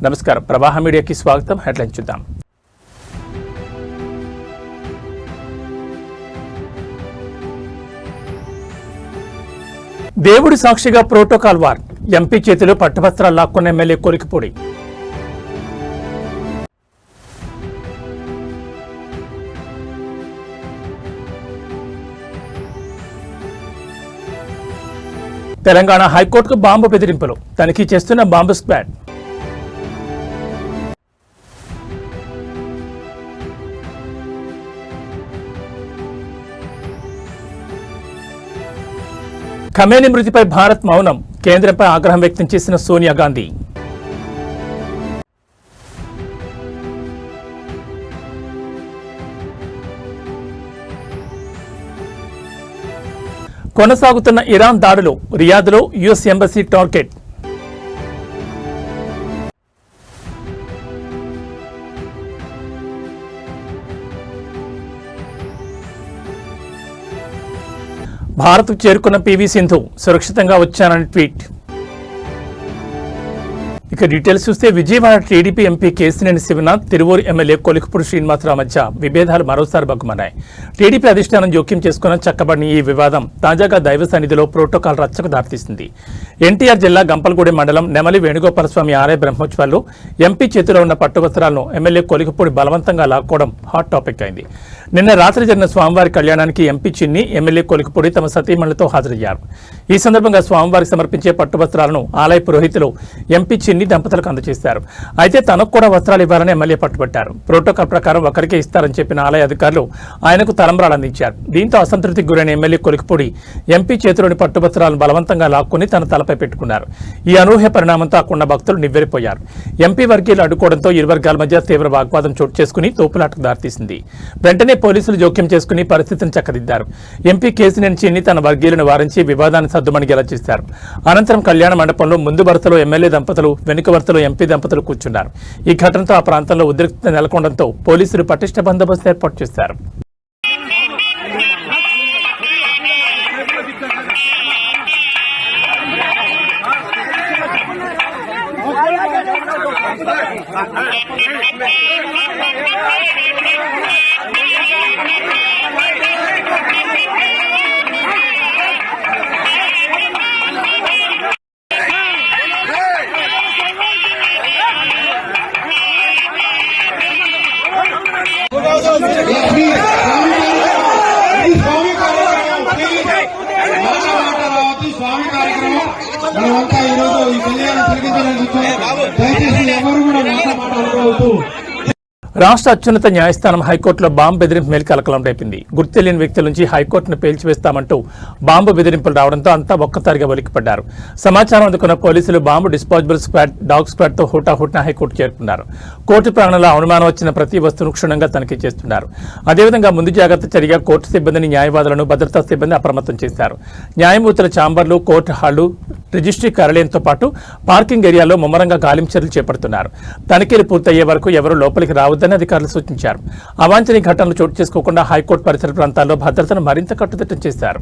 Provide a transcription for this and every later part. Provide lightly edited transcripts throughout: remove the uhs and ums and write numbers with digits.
నమస్కారం, ప్రవాహ మీడియాకి స్వాగతం. హెడ్లైన్ చూద్దాం. దేవుడి సాక్షిగా ప్రోటోకాల్ వార్, ఎంపీ చేతిలో పట్టువస్త్రాలు లాక్కున్న ఎమ్మెల్యే కొలికిపూడి. తెలంగాణ హైకోర్టుకు బాంబు బెదిరింపులు, తనిఖీ చేస్తున్న బాంబు స్క్వాడ్. ఖమేని మృతిపై భారత్ మౌనం, కేంద్రంపై ఆగ్రహం వ్యక్తం చేసిన సోనియా గాంధీ. కొనసాగుతున్న ఇరాన్ దాడులు, రియాద్లో యుఎస్ ఎంబసీ టార్గెట్. భారత్కు చేరుకున్న పివి సింధు, సురక్షితంగా వచ్చానని ట్వీట్. ఇక డీటెయిల్స్ చూస్తే, Vijayawada TDP MP Kesineni Sivanath, Tiruvuru MLA Kolikipudi Srinivasarao మధ్య విభేదాలు మరోసారి బగ్గుమన్నాయి. టీడీపీ అధిష్టానం జోక్యం చేసుకున్న చక్కబడిన ఈ వివాదం తాజాగా దైవ సన్నిధిలో ప్రోటోకాల్ రచ్చకు దారితీసింది. ఎన్టీఆర్ జిల్లా గంపలగూడెం మండలం నెమలి వేణుగోపాలస్వామి ఆలయ బ్రహ్మోత్సవాల్లో ఎంపీ చేతిలో ఉన్న పట్టువస్త్రాలను ఎమ్మెల్యే కొలికిపూడి బలవంతంగా లాక్కోవడం హాట్ టాపిక్ అయింది. నిన్న రాత్రి జరిగిన స్వామివారి కళ్యాణానికి ఎంపీ చిన్ని, ఎమ్మెల్యే కొలికిపూడి తమ సతీమణులతో హాజరయ్యారు. ఈ సందర్భంగా స్వామివారికి సమర్పించే పట్టువస్త్రాలను ఆలయ పురోహితులు ఎంపీ చిన్ని దంపతులకు అందజేశారు. అయితే తనకు కూడా వస్త్రాలు ఇవ్వాలని ఎమ్మెల్యే పట్టుబట్టారు. ప్రోటోకాల్ ప్రకారం ఒకరికే ఇస్తారని చెప్పిన ఆలయ అధికారులు ఆయనకు తలంబ్రాలు అందించారు. దీంతో అసంతృప్తికి గురైన ఎమ్మెల్యే కొలికిపూడి ఎంపీ చేతిలోని పట్టువస్త్రాలను బలవంతంగా లాక్కుని తన తలపై పెట్టుకున్నారు. ఈ అనూహ్య పరిణామంతో అక్కడ భక్తులు నివ్వెరపోయారు. ఎంపీ వర్గీయులు అడ్డుకోవడంతో ఇరు వర్గాల మధ్య తీవ్ర వాగ్వాదం చోటు చేసుకుని తోపులాటకు దారితీసింది. వెంటనే పోలీసులు జోక్యం చేసుకుని పరిస్థితిని చక్కదిద్దారు. ఎంపీ కేసినేని చిన్ని తన వర్గీయులను వారించి వివాదాన్ని సద్దుమణిగేలా చేశారు. అనంతరం కళ్యాణ మండపంలో ముందు వరుసలో ఎమ్మెల్యే దంపతులు, వెనుక వరుసలో ఎంపీ దంపతులు కూర్చున్నారు. ఈ ఘటనతో ఆ ప్రాంతంలో ఉద్రిక్తత నెలకొనడంతో పోలీసులు పటిష్ట బందోబస్తు ఏర్పాటు చేశారు. స్వామి కార్యక్రమం మనమంతా ఈరోజు ఈ కళ్యాణం జరిగించడానికి దయచేసి ఎవరు కూడా మాట అనుకోవద్దు. రాష్ట్ర అత్యున్నత న్యాయస్థానం హైకోర్టులో బాంబు బెదిరింపు మేలు కలకలం రేపింది. గుర్తులేని వ్యక్తుల నుంచి హైకోర్టును పేల్చివేస్తామంటూ బాంబు బెదిరింపులు రావడంతో అంతా ఒక్కసారిగా ఒలికిపడ్డారు. సమాచారం అందుకున్న పోలీసులు బాంబు డిస్పోజబుల్ స్క్వాడ్, డాగ్ స్క్వాడ్తో హుటాహుటిన హైకోర్టు చేరుకున్నారు. కోర్టు ప్రాంగణంలో అనుమానం వచ్చిన ప్రతి వస్తువును క్షుణ్ణంగా తనిఖీ చేస్తున్నారు. అదేవిధంగా ముందు జాగ్రత్త చర్యగా కోర్టు సిబ్బందిని, న్యాయవాదులను, భద్రతా సిబ్బంది అప్రమత్తం చేశారు. న్యాయమూర్తుల ఛాంబర్లు, కోర్టు హాళ్లు, రిజిస్ట్రీ కార్యాలయంతో పాటు పార్కింగ్ ఏరియాలో ముమ్మరంగా గాలింపు చర్యలు చేపడుతున్నారు. తనిఖీలు పూర్తయ్యే వరకు ఎవరూ లోపలికి రావద్దని అధికారులు సూచించారు. అవాంఛనీయ ఘటనలు చోటు చేసుకోకుండా హైకోర్టు పరిసర ప్రాంతాల్లో భద్రతను మరింత కట్టుదిట్టం చేశారు.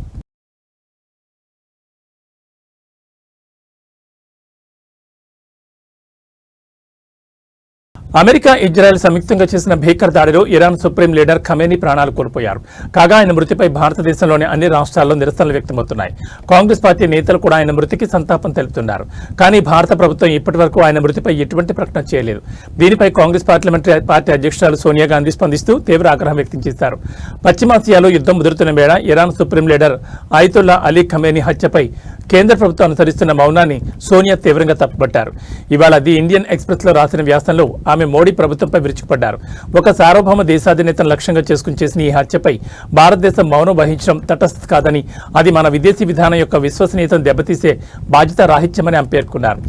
అమెరికా, ఇజ్రాయెల్ సంయుక్తంగా చేసిన భీకర దాడిలో ఇరాన్ సుప్రీం లీడర్ ఖమేని ప్రాణాలు కోల్పోయారు. కాగా ఆయన మృతిపై భారతదేశంలోని అన్ని రాష్ట్రాల్లో నిరసనలు వ్యక్తమవుతున్నాయి. కాంగ్రెస్ పార్టీ నేతలు కూడా ఆయన మృతికి సంతాపం తెలుపుతున్నారు. కానీ భారత ప్రభుత్వం ఇప్పటి వరకు ఆయన మృతిపై ఎటువంటి ప్రకటన చేయలేదు. దీనిపై కాంగ్రెస్ పార్లమెంటరీ పార్టీ అధ్యక్షురాలు సోనియా గాంధీ స్పందిస్తూ తీవ్ర ఆగ్రహం వ్యక్తం చేశారు. పశ్చిమాసియాలో యుద్ధం ముదురుతున్న వేళ Iran supreme leader Ayatollah Ali Khamenei హత్యపై కేంద్ర ప్రభుత్వం అనుసరిస్తున్న మౌనాన్ని సోనియా తీవ్రంగా తప్పుపట్టారు. ఇవాళ ది ఇండియన్ ఎక్స్ప్రెస్ లో రాసిన వ్యాసంలో ఆమె మోడీ ప్రభుత్వంపై విరుచుకుపడ్డారు. ఒక సార్వభౌమ దేశాధినేతను లక్ష్యంగా చేసుకుని చేసిన ఈ హత్యపై భారతదేశం మౌనం వహించడం తటస్థ కాదని, అది మన విదేశీ విధానం యొక్క విశ్వసనీయతను దెబ్బతీసే బాధ్యత రాహిత్యమని ఆమె పేర్కొన్నారు.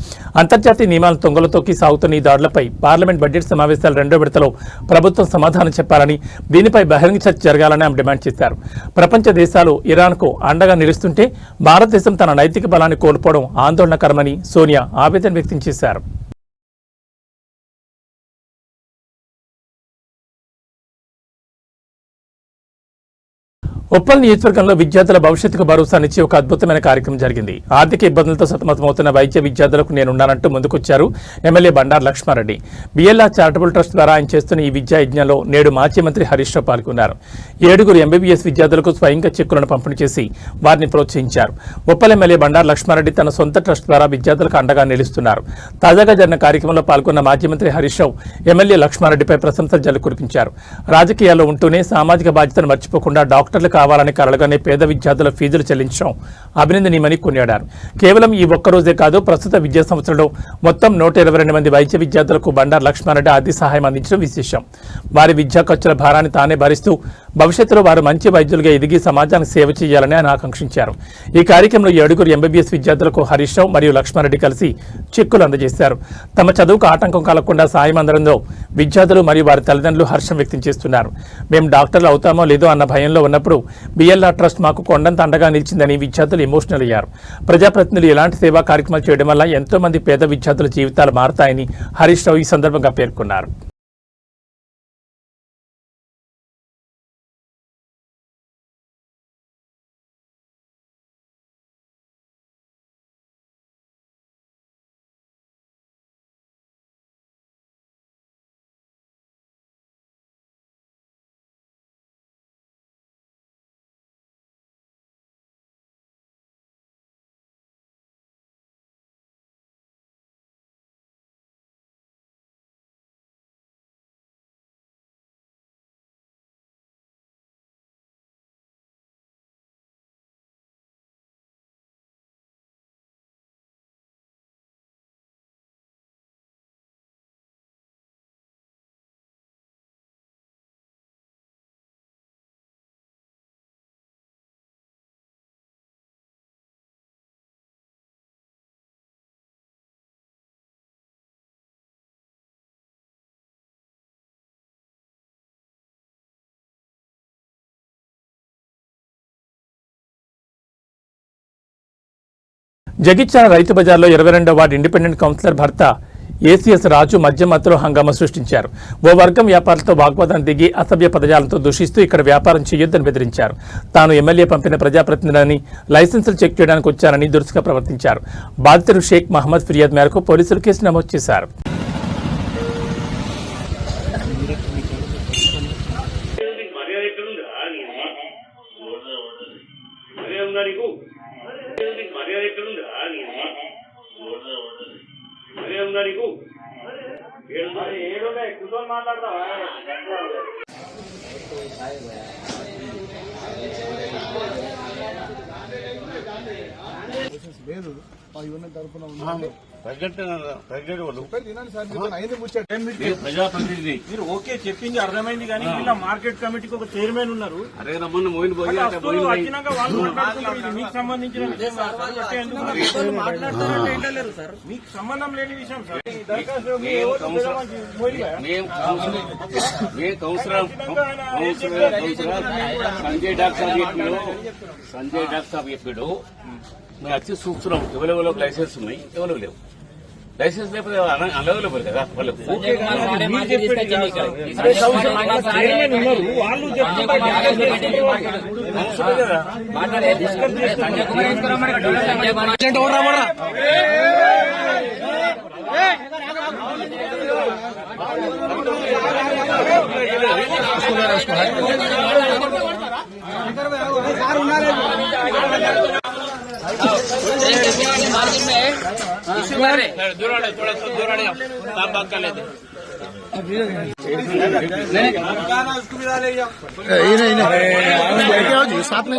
అంతర్జాతీయ నియమాలను తొంగలో తొక్కి సాగుతున్న ఈ దాడులపై పార్లమెంట్ బడ్జెట్ సమావేశాల 2వ విడతలో ప్రభుత్వం సమాధానం చెప్పాలని, దీనిపై బహిరంగ చర్చ జరగాలని ఆమె డిమాండ్ చేశారు. ప్రపంచ దేశాలు ఇరాన్కు అండగా నిలుస్తుంటే భారతదేశం తన నైతిక బలాన్ని కోల్పోవడం ఆందోళనకరమని సోనియా ఆవేదన వ్యక్తం చేశారు. ఉప్పల్ నియోజకవర్గంలో విద్యార్థుల భవిష్యత్తుకు భరోసానిచ్చి ఒక అద్భుతమైన కార్యక్రమం జరిగింది. ఆర్థిక ఇబ్బందులతో సతమతమవుతున్న వైద్య విద్యార్థులకు నేనున్నానంటూ ముందుకొచ్చారు MLA Bandaru Lakshmareddy. BLR charitable trust ద్వారా ఆయన చేస్తున్న ఈ విద్యా యజ్ఞంలో నేడు మాజీ మంత్రి హరీష్ రావు పాల్గొన్నారు. 7 ఎంబీబీఎస్ విద్యార్థులకు స్వయంగా చెక్కులను పంపిణీ చేసి వారిని ప్రోత్సహించారు. ఉప్పల్ ఎమ్మెల్యే బండారు లక్ష్మారెడ్డి తన సొంత ట్రస్ట్ ద్వారా విద్యార్థులకు అండగా నిలుస్తున్నారు. తాజాగా జరిగిన కార్యక్రమంలో పాల్గొన్న మాజీ మంత్రి హరీష్ రావు ఎమ్మెల్యే లక్ష్మారెడ్డిపై ప్రశంసల జల్లు కురిపించారు. రాజకీయాల్లో ఉంటూనే సామాజిక బాధ్యతను మర్చిపోకుండా డాక్టర్లు కావాలని కలలుగానే పేద విద్యార్థుల ఫీజులు చెల్లించడం అభినందనీయమని కొనియాడారు. కేవలం ఈ ఒక్కరోజే కాదు, ప్రస్తుత విద్యా సంవత్సరంలో మొత్తం 122 మంది వైద్య విద్యార్థులకు బండారు లక్ష్మారెడ్డి ఆర్థిక సహాయం అందించడం విశేషం. వారి విద్యా ఖర్చుల భారాన్ని తానే భరిస్తూ భవిష్యత్తులో వారు మంచి వైద్యులుగా ఎదిగి సమాజానికి సేవ చేయాలని ఆయన ఆకాంక్షించారు. ఈ కార్యక్రమంలో 7 ఎంబీబీఎస్ విద్యార్థులకు హరీష్ రావు మరియు లక్ష్మారెడ్డి కలిసి చెక్కులు అందజేశారు. తమ చదువుకు ఆటంకం కలగకుండా సాయం అందడంలో విద్యార్థులు మరియు వారి తల్లిదండ్రులు హర్షం వ్యక్తం చేస్తున్నారు. మేము డాక్టర్లు అవుతామో లేదో అన్న భయంలో ఉన్నప్పుడు బిఎల్ఆర్ ట్రస్ట్ మాకు కొండంత అండగా నిలిచిందని విద్యార్థులు ఎమోషనల్ అయ్యారు. ప్రజాప్రతినిధులు ఇలాంటి సేవా కార్యక్రమాలు చేయడం వల్ల ఎంతో మంది పేద విద్యార్థుల జీవితాలు మారతాయని హరీష్ రావు ఈ సందర్భంగా పేర్కొన్నారు. జగిత్యాల రైతు బజార్లో 22వ వార్డు ఇండిపెండెంట్ కౌన్సిలర్ భర్త ఏసీఎస్ రాజు మద్యం మత్తులో హంగామా సృష్టించారు. ఓ వర్గం వ్యాపారులతో వాగ్వాదాన్ని దిగి అసభ్య పదజాలంతో దూషిస్తూ ఇక్కడ వ్యాపారం చేయొద్దని బెదిరించారు. తాను ఎమ్మెల్యే పంపిన ప్రజాప్రతినిధులని లైసెన్సులు చెక్ చేయడానికి వచ్చారని దురుసుగా ప్రవర్తించారు. బాధితుడు షేక్ మహమ్మద్ ఫిర్యాదు మేరకు పోలీసులు కేసు నమోదు చేశారు. లేదు ఇవన్నీ తరపున ప్రజాప్రతినిధి మీరు ఓకే చెప్పింది అర్థమైంది కానీ ఇలా మార్కెట్ కమిటీకి ఒక చైర్మన్ ఉన్నారు. అరే రమ్మన్న మోయిన్ వచ్చినాక వాళ్ళు మాట్లాడుతున్నారు. ఇది మీకు సంబంధించిన విషయం మాట్లాడతారంటే ఏంటలేరు సార్, మీకు సంబంధం లేని విషయం సార్. సంజయ్ డాక్టర్ సాబ్ చెప్పాడు మేము వచ్చి చూస్తున్నాం ఎవరెవరో లైసెన్స్ ఉన్నాయి, ఎవరు లేవు. లైసెన్స్ లేకపోతే అనవైలబుల్ కదా వాళ్ళకు. साथ में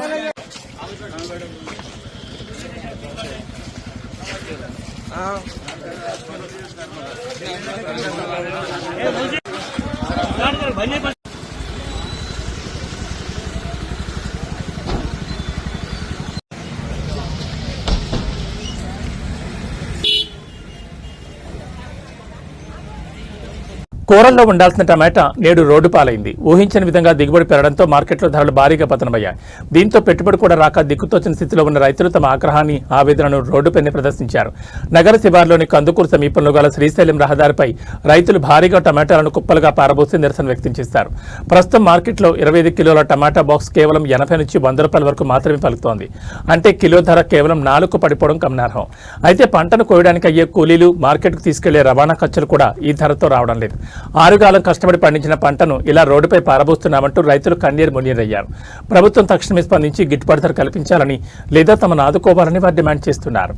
కూరల్లో ఉండాల్సిన టమాటా నేడు రోడ్డు పాలైంది. ఊహించని విధంగా దిగుబడి పెరగడంతో మార్కెట్లో ధరలు భారీగా పతనమయ్యాయి. దీంతో పెట్టుబడి కూడా రాక దిక్కుతోచిన స్థితిలో ఉన్న రైతులు తమ ఆగ్రహాన్ని, ఆవేదనను రోడ్డుపైనే ప్రదర్శించారు. నగర శివార్లోని కందుకూరు సమీపంలో గల శ్రీశైలం రహదారిపై రైతులు భారీగా టమాటాలను కుప్పలుగా పారబోసి నిరసన వ్యక్తం చేశారు. ప్రస్తుతం మార్కెట్లో 25 కిలోల టమాటా బాక్స్ కేవలం 80 నుంచి 100 రూపాయల వరకు మాత్రమే పలుకుతోంది. అంటే కిలో ధర కేవలం 4కు పడిపోవడం గమనార్హం. అయితే పంటను కోయడానికి అయ్యే కూలీలు, మార్కెట్కు తీసుకెళ్లే రవాణా ఖర్చులు కూడా ఈ ధరతో రావడం లేదు. 6 కాలం కష్టపడి పండించిన పంటను ఇలా రోడ్డుపై పారబోస్తున్నామంటూ రైతులు కన్నీరు మున్నీరయ్యారు. ప్రభుత్వం తక్షణమే స్పందించి గిట్టుబాటు ధర కల్పించాలని లేదా తమను ఆదుకోవాలని వారు డిమాండ్ చేస్తున్నారు.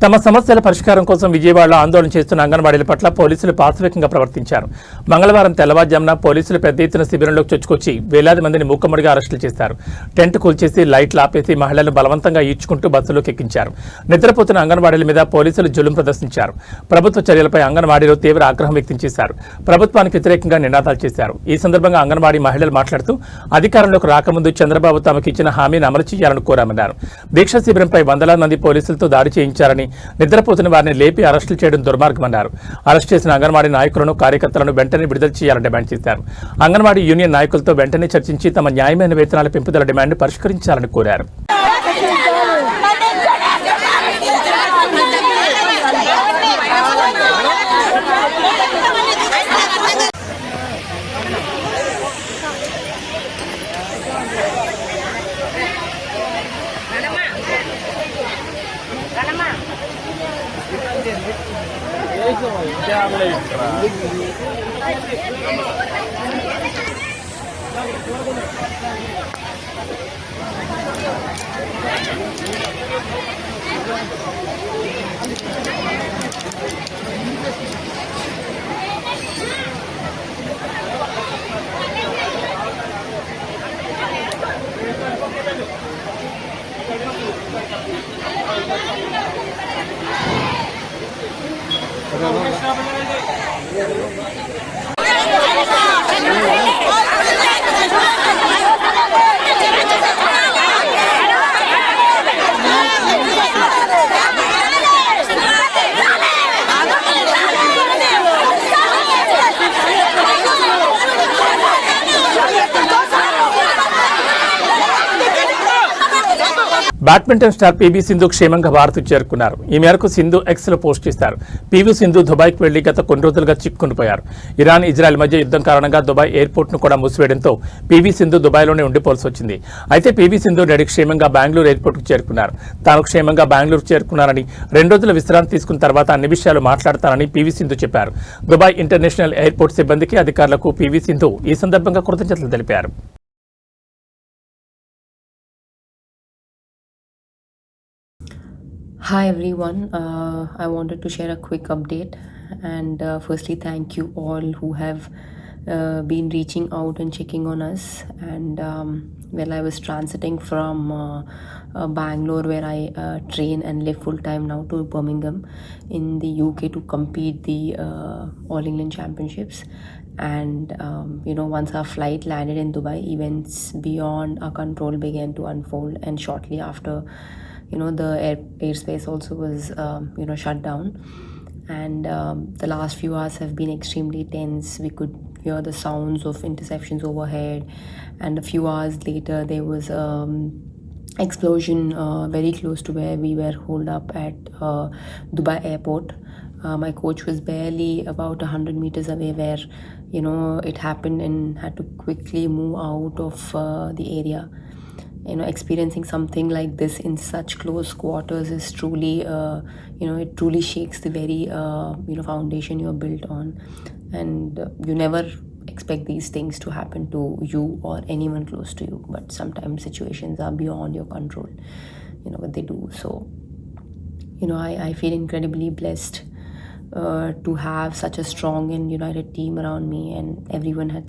తమ సమస్యల పరిష్కారం కోసం విజయవాడలో ఆందోళన చేస్తున్న అంగన్వాడీల పట్ల పోలీసులు పాశవికంగా ప్రవర్తించారు. మంగళవారం తెల్లవారుజామున పోలీసులు పెద్ద ఎత్తున శిబిరంలోకి చొచ్చుకొచ్చి వేలాది మందిని మూకమ్మడిగా అరెస్టులు చేశారు. టెంట్ కూల్చేసి లైట్లు ఆపేసి మహిళలను బలవంతంగా ఈడ్చుకుంటూ బస్సులోకి ఎక్కించారు. నిద్రపోతున్న అంగన్వాడీల మీద పోలీసులు జులుం ప్రదర్శించారు. ప్రభుత్వ చర్యలపై అంగన్వాడీలో తీవ్ర ఆగ్రహం వ్యక్తం చేశారు. ప్రభుత్వానికి వ్యతిరేకంగా నినాదాలు చేశారు. ఈ సందర్భంగా అంగన్వాడీ మహిళలు మాట్లాడుతూ అధికారంలోకి రాకముందు చంద్రబాబు తమకు ఇచ్చిన హామీని అమలు చేయాలని కోరామన్నారు. దీక్ష శిబిరంపై వందలాది మంది పోలీసులతో దాడి చేయించారని, నిద్రపోతున్న వారిని లేపి అరెస్టులు చేయడం దుర్మార్గమన్నారు. అరెస్ట్ చేసిన అంగన్వాడీ నాయకులను, కార్యకర్తలను వెంటనే విడుదల చేయాలని డిమాండ్ చేశారు. అంగన్వాడీ యూనియన్ నాయకులతో వెంటనే చర్చించి తమ న్యాయమైన వేతనాల పెంపుదల డిమాండ్ పరిష్కరించాలని కోరారు. బ్యాడ్మింటన్ స్టార్ పీవీ సింధు క్షేమంగా భారత్ చేరుకున్నారు. ఈ మేరకు సింధు ఎక్స్లో పోస్ట్ చేశారు. పీవీ సింధు దుబాయ్కి వెళ్లి గత కొన్ని రోజులుగా చిక్కుకునిపోయారు. ఇరాన్, ఇజ్రాయెల్ మధ్య యుద్ధం కారణంగా దుబాయ్ ఎయిర్పోర్ట్ను కూడా మూసివేయడంతో పీవీ సింధు దుబాయ్లోనే ఉండిపోవాల్సి వచ్చింది. అయితే పీవీ సింధు నేడు క్షేమంగా బెంగళూరు ఎయిర్పోర్ట్కు చేరుకున్నారు. తాను క్షేమంగా బెంగళూరు చేరుకున్నారని, 2 రోజుల విశ్రాంతి తీసుకున్న తర్వాత అన్ని విషయాలు మాట్లాడతానని పీవీ సింధు చెప్పారు. దుబాయ్ ఇంటర్నేషనల్ ఎయిర్పోర్ట్ సిబ్బందికి, అధికారులకు పీవీ సింధు ఈ సందర్భంగా కృతజ్ఞతలు తెలిపారు. Hi everyone, I wanted to share a quick update and firstly thank you all who have been reaching out and checking on us. And well, I was transiting from Bangalore, where I train and live full time now, to Birmingham in the UK to compete the All England Championships. And once our flight landed in Dubai, events beyond our control began to unfold, and shortly after, the airspace also was shut down. And the last few hours have been extremely tense. We could hear the sounds of interceptions overhead, and a few hours later there was explosion very close to where we were holed up at Dubai airport. My coach was barely about 100 meters away where it happened, and had to quickly move out of the area. Experiencing something like this in such close quarters is truly it truly shakes the very foundation you're built on. And you never expect these things to happen to you or anyone close to you, but sometimes situations are beyond your control, but they do. So I feel incredibly blessed to have such a strong and united team around me, and everyone had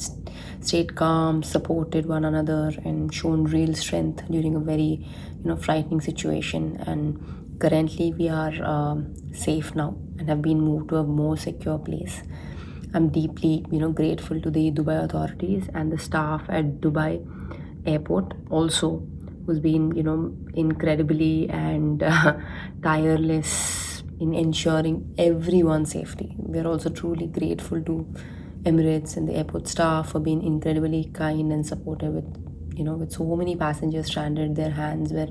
stayed calm, supported one another, and shown real strength during a very frightening situation. And currently we are safe now and have been moved to a more secure place. I'm deeply grateful to the Dubai authorities and the staff at Dubai airport also, who's been incredibly and tireless in ensuring everyone's safety. We're also truly grateful to Emirates and the airport staff for being incredibly kind and supportive with so many passengers stranded. Their hands were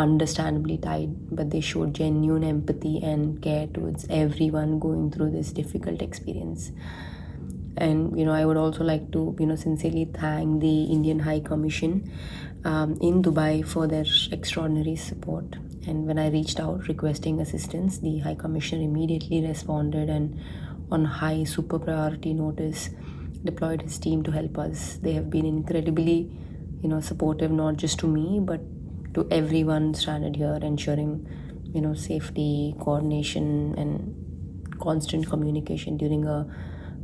understandably tied, but they showed genuine empathy and care towards everyone going through this difficult experience. And I would also like to sincerely thank the Indian High Commission in Dubai for their extraordinary support. And when I reached out requesting assistance, the High Commissioner immediately responded and on high super priority notice deployed his team to help us. They have been incredibly supportive, not just to me but to everyone stranded here, ensuring safety, coordination and constant communication during a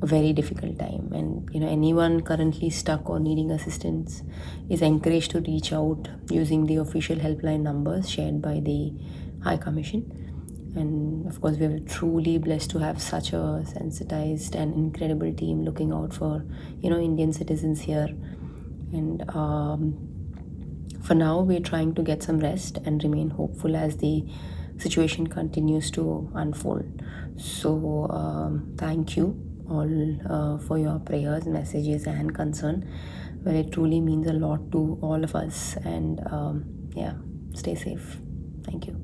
very difficult time. And anyone currently stuck or needing assistance is encouraged to reach out using the official helpline numbers shared by the High Commission. And of course we are truly blessed to have such a sensitized and incredible team looking out for Indian citizens here. And for now we're trying to get some rest and remain hopeful as the situation continues to unfold. So thank you all for your prayers, messages and concern. Well, it truly means a lot to all of us. And stay safe. Thank you.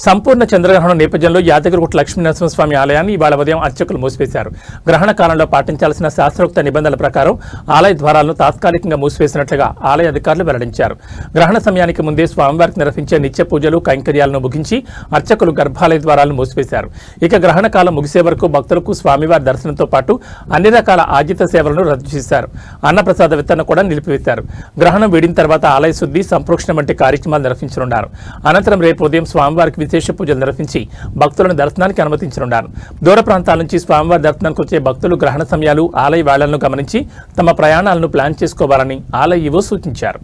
సంపూర్ణ చంద్రగ్రహణం నేపథ్యంలో యాదగిరిగుట్ట లక్ష్మీనరసింహస్వామి ఆలయాన్ని ఇవాళ ఉదయం అర్చకులు మూసివేశారు. గ్రహణ కాలంలో పాటించాల్సిన శాస్త్రోక్త నిబంధనల ప్రకారం ఆలయ ద్వారాలను తాత్కాలికంగా మూసివేసినట్లుగా ఆలయ అధికారులు వెల్లడించారు. గ్రహణ సమయానికి ముందే స్వామివారికి నిర్వహించే నిత్య పూజలు కైంకర్యాలను ముగించి అర్చకులు గర్భాలయ ద్వారాలను మూసివేశారు. ఇక గ్రహణ కాలం ముగిసే వరకు భక్తులకు స్వామివారి దర్శనంతో పాటు అన్ని రకాల ఆర్జిత సేవలను రద్దు చేశారు. అన్నప్రసాద వితరణ కూడా నిలిపివేశారు. గ్రహణం వీడిన తర్వాత ఆలయ శుద్ధి, సంప్రోక్షణ వంటి కార్యక్రమాలు నిర్వహించనున్నారు. అనంతరం రేపు ఉదయం స్వామివారికి విశేష పూజలు నిర్వహించి భక్తులను దర్శనానికి అనుమతించనున్నారు. దూర ప్రాంతాల నుంచి స్వామివారి దర్శనానికి వచ్చే భక్తులు గ్రహణ సమయాలు, ఆలయ వేళలను గమనించి తమ ప్రయాణాలను ప్లాన్ చేసుకోవాలని ఆలయ ఈవో సూచించారు.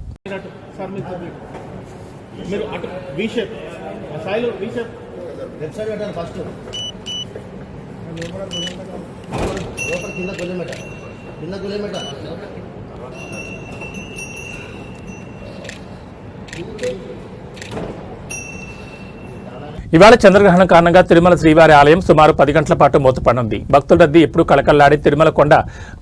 ఇవాళ చంద్రగ్రహణం కారణంగా తిరుమల శ్రీవారి ఆలయం సుమారు 10 గంటల పాటు మూతపడనుంది. భక్తుల రద్దీ ఎప్పుడు కళకళలాడి తిరుమల కొండ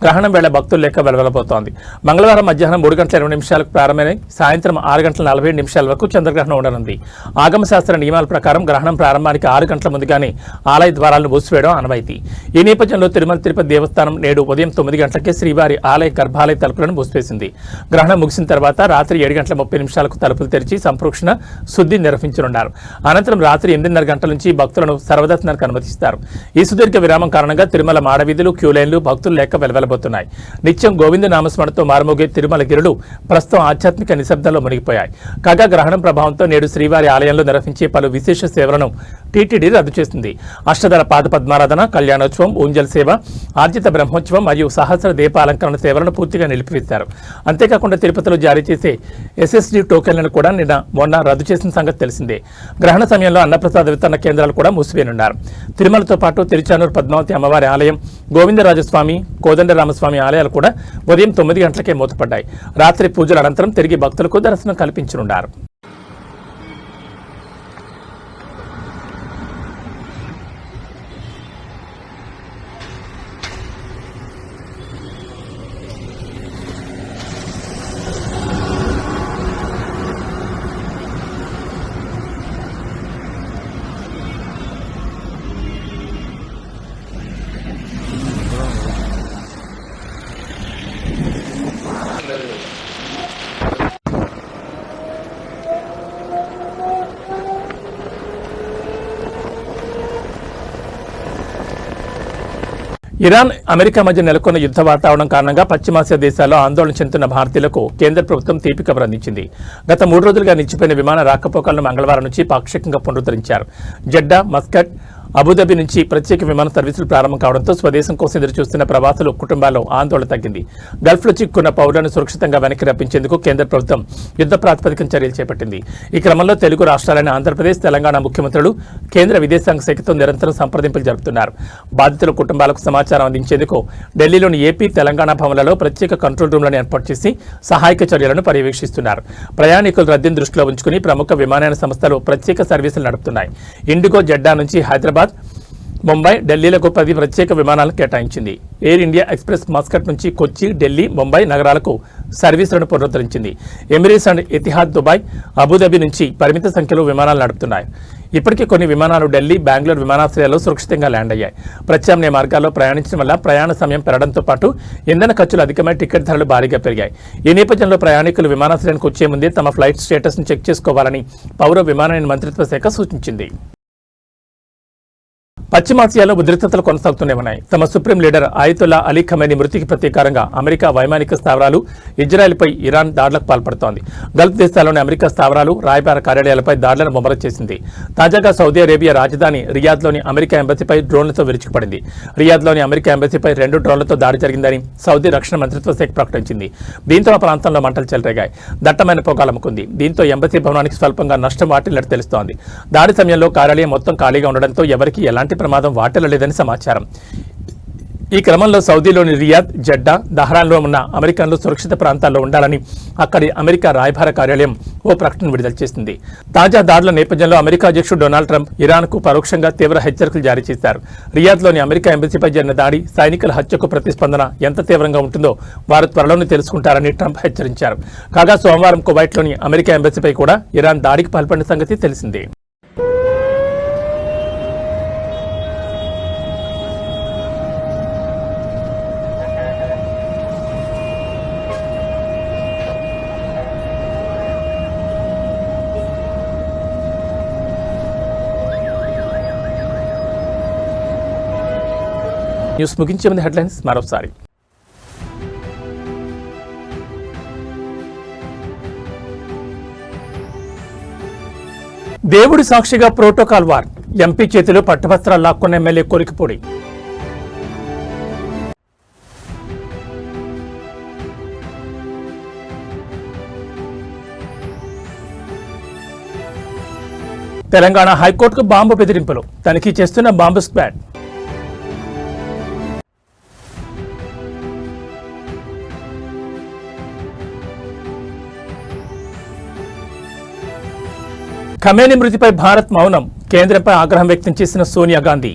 గ్రహణం వేళ భక్తులు లెక్క వెలవెలబోతోంది. మంగళవారం మధ్యాహ్నం 3:20 ప్రారంభమై సాయంత్రం 6:47 వరకు చంద్రగ్రహణం ఉండనుంది. ఆగమశాస్త్ర నియమాల ప్రకారం గ్రహణం ప్రారంభానికి 6 గంటల ముందుగానే ఆలయ ద్వారాలను మూసివేయడం ఆనవాయితీ. ఈ నేపథ్యంలో తిరుమల తిరుపతి దేవస్థానం నేడు ఉదయం 9 గంటలకే శ్రీవారి ఆలయ గర్భాలయ తలుపులను మూసివేసింది. గ్రహణం ముగిసిన తర్వాత రాత్రి 7:30 తలుపులు తెరిచి సంప్రోక్షణ, శుద్ధి నిర్వహించనున్నారు. అనంతరం రాత్రి 8:30 గంటల నుంచి భక్తులను సర్వదర్శనానికి అనుమతిస్తారు. ఈ సుదీర్ఘ విరామం కారణంగా తిరుమల మాడవీధులు, క్యూ లైన్లు భక్తులు లెక్క వెలవెలబోతున్నాయి. నిత్యం గోవింద నామస్మరణతో మారుమోగే తిరుమల గిరులు ప్రస్తుతం ఆధ్యాత్మిక నిశ్శబ్దంలో మునిగిపోయాయి. కాగా గ్రహణం ప్రభావంతో నేడు శ్రీవారి ఆలయంలో నిర్వహించే పలు విశేష సేవలను టీటీడీ రద్దు చేసింది. అష్టదళ పాద పద్మారాధన, కళ్యాణోత్సవం, ఊంజల్ సేవ, ఆర్జిత బ్రహ్మోత్సవం మరియు సహస్ర దీపాలంకరణ సేవలను పూర్తిగా నిలిపివేశారు. అంతేకాకుండా తిరుపతిలో జారీ చేసే ఎస్ఎస్డి టోకెన్లను కూడా మొన్న రద్దు చేసిన సంగతి తెలిసిందే. గ్రహణ సమయంలో అన్నప్రసాద వితరణ కేంద్రాలు కూడా మూసివేయనున్నారు. తిరుమలతో పాటు తిరుచానూరు పద్మావతి అమ్మవారి ఆలయం, గోవిందరాజస్వామి, కోదండరామస్వామి ఆలయాలు కూడా ఉదయం 9 గంటలకే మూతపడ్డాయి. రాత్రి పూజల అనంతరం తిరిగి భక్తులకు దర్శనం కల్పించనున్నారు. ఇరాన్, అమెరికా మధ్య నెలకొన్న యుద్ధ వాతావరణం కారణంగా పశ్చిమాసియా దేశాల్లో ఆందోళన చెందుతున్న భారతీయులకు కేంద్ర ప్రభుత్వం తీపి కబురు అందించింది. గత 3 రోజులుగా నిలిచిపోయిన విమాన రాకపోకలను మంగళవారం నుంచి పాక్షికంగా పునరుద్ధరించారు. జెడ్డా, మస్కట్, అబుదాబి నుంచి ప్రత్యేక విమాన సర్వీసులు ప్రారంభం కావడంతో స్వదేశం కోసం ఎదురు చూస్తున్న ప్రవాసులు కుటుంబాల్లో ఆందోళన తగ్గింది. గల్ఫ్లో చిక్కున్న పౌరులను సురక్షితంగా వెనక్కి రప్పించేందుకు కేంద్ర ప్రభుత్వం యుద్ధ ప్రాతిపదికన చర్యలు చేపట్టింది. ఈ క్రమంలో తెలుగు రాష్ట్రాలైన ఆంధ్రప్రదేశ్, తెలంగాణ ముఖ్యమంత్రులు కేంద్ర విదేశాంగ శాఖతో నిరంతరం సంప్రదింపులు జరుపుతున్నారు. బాధితుల కుటుంబాలకు సమాచారం అందించేందుకు ఢిల్లీలోని ఏపీ, తెలంగాణ భవన్లలో ప్రత్యేక కంట్రోల్ రూమ్లను ఏర్పాటు చేసి సహాయక చర్యలను పర్యవేక్షిస్తున్నారు. ప్రయాణికుల రద్దీని దృష్టిలో ఉంచుకుని ప్రముఖ విమానయాన సంస్థలు ప్రత్యేక సర్వీసులు నడుపుతున్నాయి. ఇండిగో జెడ్డా నుంచి హైదరాబాద్, ముంబై, ఢిల్లీలకు 10 ప్రత్యేక విమానాలను కేటాయించింది. ఎయిర్ ఇండియా ఎక్స్ప్రెస్ మస్కట్ నుంచి కొచ్చి, ఢిల్లీ, ముంబై నగరాలకు సర్వీసులను పునరుద్ధరించింది. Emirates and Etihad Dubai, Abu Dhabi నుంచి పరిమిత సంఖ్యలో విమానాలు నడుపుతున్నాయి. ఇప్పటికే కొన్ని విమానాలు ఢిల్లీ, బెంగళూరు విమానాశ్రయాల్లో సురక్షితంగా ల్యాండ్ అయ్యాయి. ప్రత్యామ్నాయ మార్గాల్లో ప్రయాణించడం వల్ల ప్రయాణ సమయం పెరగడంతో పాటు ఇంధన ఖర్చులు అధికమై టికెట్ ధరలు భారీగా పెరిగాయి. ఈ నేపథ్యంలో ప్రయాణికులు విమానాశ్రయానికి వచ్చే ముందే తమ ఫ్లైట్ స్టేటస్ను చెక్ చేసుకోవాలని పౌర విమానయాన మంత్రిత్వ శాఖ సూచించింది. పశ్చిమాసియాలో ఉద్రిక్తతలు కొనసాగుతూనే ఉన్నాయి. తమ సుప్రీం లీడర్ ఆయతుల్లా అలీ ఖమేనీ మృతికి ప్రతీకారంగా అమెరికా వైమానిక స్థావరాలు, ఇజ్రాయెల్పై ఇరాన్ దాడులకు పాల్పడుతోంది. గల్ఫ్ దేశాల్లోని అమెరికా స్థావరాలు, రాయబార కార్యాలయాలపై దాడులను ముమ్మరం చేసింది. తాజాగా సౌదీ అరేబియా రాజధాని రియాద్లోని అమెరికా ఎంబసీపై డ్రోన్లతో విరుచుకుపడింది. రియాద్లోని అమెరికా ఎంబసీపై 2 డ్రోన్లతో దాడి జరిగిందని సౌదీ రక్షణ మంత్రిత్వ శాఖ ప్రకటించింది. దీంతో ఆ ప్రాంతంలో మంటలు చెలరేగాయి. దట్టమైన పొగాలమ్ముకుంది. దీంతో ఎంబసీ భవనానికి స్వల్పంగా నష్టం వాటిల్లినట్టు తెలుస్తోంది. దాడి సమయంలో కార్యాలయం మొత్తం ఖాళీగా ఉండడంతో ఎవరికీ ఎలాంటి ప్రమాదం వాటిల్లలేదని సమాచారం. ఈ క్రమంలో సౌదీలోని రియాద్, జెడ్డా, దహ్రాన్లో ఉన్న అమెరికన్లు సురక్షిత ప్రాంతాల్లో ఉండాలని అక్కడి అమెరికా రాయబార కార్యాలయం ఓ ప్రకటన విడుదల చేసింది. తాజా దాడుల నేపథ్యంలో అమెరికా అధ్యక్షుడు డొనాల్డ్ ట్రంప్ ఇరాన్కు పరోక్షంగా తీవ్ర హెచ్చరికలు జారీ చేశారు. రియాద్లోని అమెరికా ఎంబసీపై జరిగిన దాడి, సైనికుల హత్యకు ప్రతిస్పందన ఎంత తీవ్రంగా ఉంటుందో వారు త్వరలోనే తెలుసుకుంటారని ట్రంప్ హెచ్చరించారు. కాగా సోమవారం కువైట్లోని అమెరికా ఎంబసీపై కూడా ఇరాన్ దాడికి పాల్పడిన సంగతి తెలిసిందే. న్యూస్ ముగించే ముందు హెడ్లైన్స్ మరోసారి. దేవుడి సాక్షిగా ప్రోటోకాల్ వార్, ఎంపీ చేతిలో పట్టుపత్రాలు లాక్కున్న ఎమ్మెల్యే కొలికిపూడి. తెలంగాణ హైకోర్టుకు బాంబు బెదిరింపులు, తనిఖీ చేస్తున్న బాంబు స్క్వాడ్. ఖమేనీ మృతిపై భారత్ మౌనం, కేంద్రంపై ఆగ్రహం వ్యక్తం చేసిన సోనియా గాంధీ.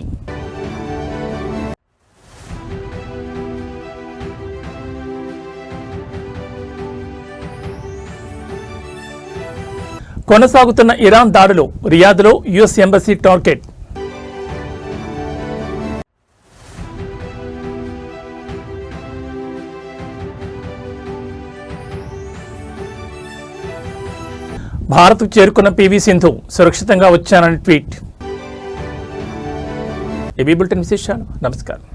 కొనసాగుతున్న ఇరాన్ దాడులు, రియాద్లో యుఎస్ ఎంబసీ టార్గెట్. భారత్కు చేరుకున్న పివి సింధు, సురక్షితంగా వచ్చానని ట్వీట్. ఏబీ బులెటిన్ విశేషాలు. నమస్కారం.